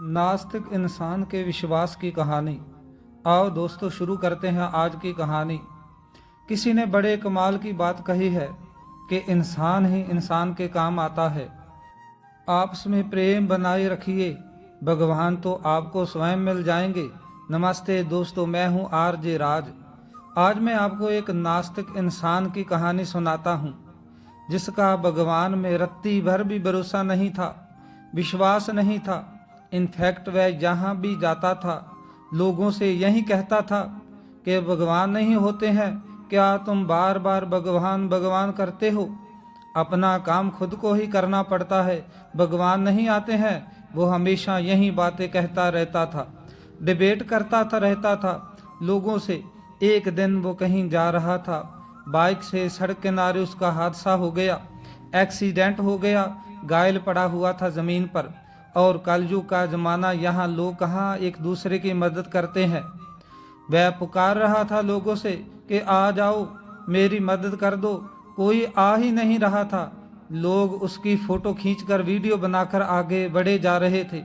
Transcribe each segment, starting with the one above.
नास्तिक इंसान के विश्वास की कहानी। आओ दोस्तों, शुरू करते हैं आज की कहानी। किसी ने बड़े कमाल की बात कही है कि इंसान ही इंसान के काम आता है। आपस में प्रेम बनाए रखिए, भगवान तो आपको स्वयं मिल जाएंगे। नमस्ते दोस्तों, मैं हूं आरजे राज। आज मैं आपको एक नास्तिक इंसान की कहानी सुनाता हूं, जिसका भगवान में रत्ती भर भी भरोसा नहीं था, विश्वास नहीं था। इनफैक्ट वह जहाँ भी जाता था लोगों से यही कहता था कि भगवान नहीं होते हैं, क्या तुम बार बार भगवान भगवान करते हो? अपना काम खुद को ही करना पड़ता है, भगवान नहीं आते हैं। वो हमेशा यही बातें कहता रहता था, डिबेट करता रहता था लोगों से। एक दिन वो कहीं जा रहा था, बाइक से सड़क किनारे उसका हादसा हो गया, एक्सीडेंट हो गया, घायल पड़ा हुआ था ज़मीन पर। और कलयुग का ज़माना, यहाँ लोग कहाँ एक दूसरे की मदद करते हैं। वह पुकार रहा था लोगों से कि आ जाओ, मेरी मदद कर दो। कोई आ ही नहीं रहा था। लोग उसकी फ़ोटो खींचकर वीडियो बनाकर आगे बढ़े जा रहे थे।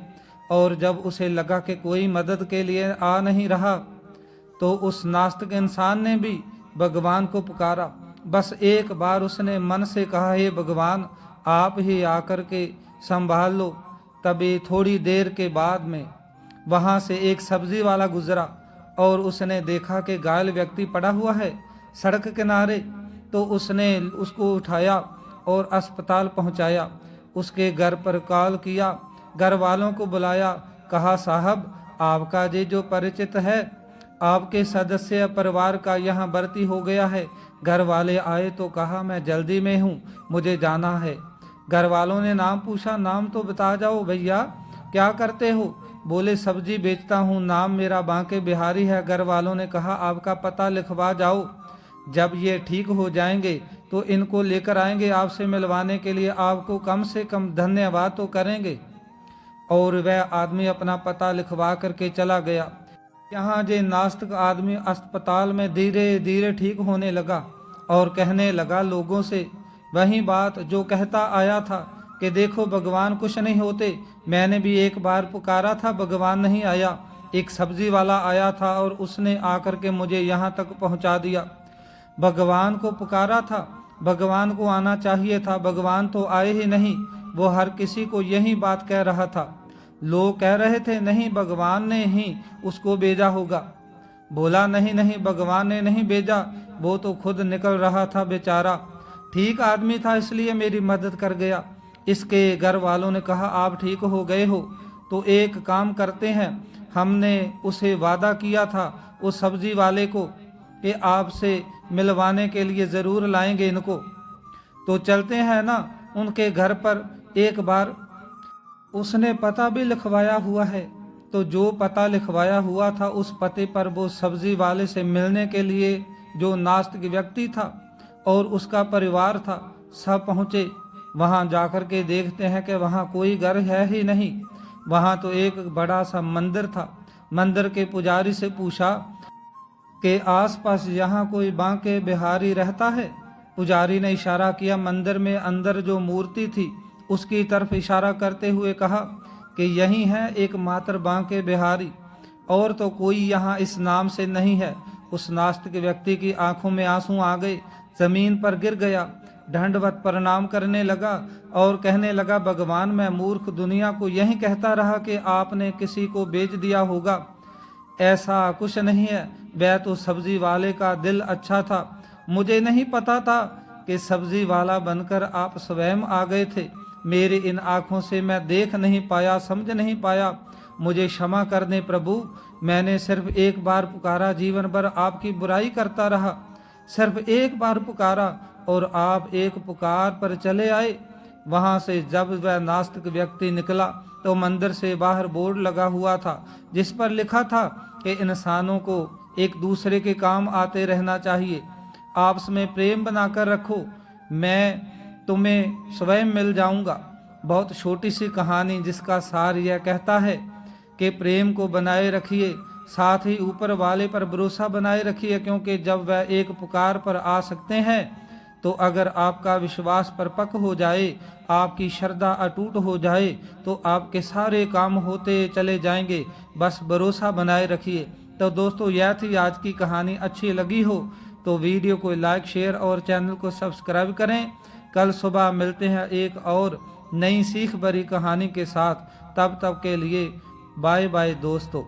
और जब उसे लगा कि कोई मदद के लिए आ नहीं रहा, तो उस नास्तिक इंसान ने भी भगवान को पुकारा। बस एक बार उसने मन से कहा, हे भगवान, आप ही आकर के संभाल लो। तभी थोड़ी देर के बाद में वहाँ से एक सब्जी वाला गुजरा और उसने देखा कि घायल व्यक्ति पड़ा हुआ है सड़क किनारे। तो उसने उसको उठाया और अस्पताल पहुँचाया। उसके घर पर कॉल किया, घर वालों को बुलाया, कहा साहब, आपका ये जो परिचित है, आपके सदस्य परिवार का यहाँ भर्ती हो गया है। घर वाले आए तो कहा मैं जल्दी में हूँ, मुझे जाना है। घर वालों ने नाम पूछा, नाम तो बता जाओ भैया, क्या करते हो? बोले सब्जी बेचता हूँ, नाम मेरा बांके बिहारी है। घर वालों ने कहा आपका पता लिखवा जाओ, जब ये ठीक हो जाएंगे तो इनको लेकर आएंगे आपसे मिलवाने के लिए, आपको कम से कम धन्यवाद तो करेंगे। और वह आदमी अपना पता लिखवा करके चला गया। यहाँ जे नास्तिक आदमी अस्पताल में धीरे धीरे ठीक होने लगा और कहने लगा लोगों से वही बात जो कहता आया था कि देखो भगवान कुछ नहीं होते। मैंने भी एक बार पुकारा था, भगवान नहीं आया। एक सब्जी वाला आया था और उसने आकर के मुझे यहाँ तक पहुँचा दिया। भगवान को पुकारा था, भगवान को आना चाहिए था, भगवान तो आए ही नहीं। वो हर किसी को यही बात कह रहा था। लोग कह रहे थे नहीं, भगवान ने ही उसको भेजा होगा। बोला नहीं नहीं, भगवान ने नहीं भेजा, वो तो खुद निकल रहा था बेचारा। ठीक आदमी था इसलिए मेरी मदद कर गया। इसके घर वालों ने कहा आप ठीक हो गए हो तो एक काम करते हैं, हमने उसे वादा किया था उस सब्जी वाले को कि आपसे मिलवाने के लिए ज़रूर लाएंगे इनको, तो चलते हैं ना उनके घर पर एक बार। उसने पता भी लिखवाया हुआ है। तो जो पता लिखवाया हुआ था उस पते पर वो सब्जी वाले से मिलने के लिए जो नास्तिक व्यक्ति था और उसका परिवार था, सब पहुँचे। वहाँ जाकर के देखते हैं कि वहाँ कोई घर है ही नहीं। वहाँ तो एक बड़ा सा मंदिर था। मंदिर के पुजारी से पूछा कि आसपास यहाँ कोई बांके बिहारी रहता है? पुजारी ने इशारा किया मंदिर में अंदर जो मूर्ति थी उसकी तरफ इशारा करते हुए कहा कि यही है एकमात्र बांके बिहारी, और तो कोई यहाँ इस नाम से नहीं है। उस नास्तिक व्यक्ति की आंखों में आंसू आ गए, जमीन पर गिर गया, दंडवत प्रणाम करने लगा और कहने लगा भगवान, मैं मूर्ख दुनिया को यही कहता रहा कि आपने किसी को बेच दिया होगा। ऐसा कुछ नहीं है, वह तो सब्जी वाले का दिल अच्छा था। मुझे नहीं पता था कि सब्जी वाला बनकर आप स्वयं आ गए थे। मेरी इन आँखों से मैं देख नहीं पाया, समझ नहीं पाया, मुझे क्षमा कर दें प्रभु। मैंने सिर्फ एक बार पुकारा, जीवन भर आपकी बुराई करता रहा। सिर्फ एक बार पुकारा और आप एक पुकार पर चले आए। वहाँ से जब वह नास्तिक व्यक्ति निकला तो मंदिर से बाहर बोर्ड लगा हुआ था जिस पर लिखा था कि इंसानों को एक दूसरे के काम आते रहना चाहिए, आपस में प्रेम बनाकर रखो, मैं तुम्हें स्वयं मिल जाऊंगा। बहुत छोटी सी कहानी जिसका सार यह कहता है कि प्रेम को बनाए रखिए, साथ ही ऊपर वाले पर भरोसा बनाए रखिए, क्योंकि जब वह एक पुकार पर आ सकते हैं तो अगर आपका विश्वास परिपक्व हो जाए, आपकी श्रद्धा अटूट हो जाए, तो आपके सारे काम होते चले जाएंगे। बस भरोसा बनाए रखिए। तो दोस्तों, यह थी आज की कहानी। अच्छी लगी हो तो वीडियो को लाइक, शेयर और चैनल को सब्सक्राइब करें। कल सुबह मिलते हैं एक और नई सीख भरी कहानी के साथ। तब तक के लिए बाय बाय दोस्तों।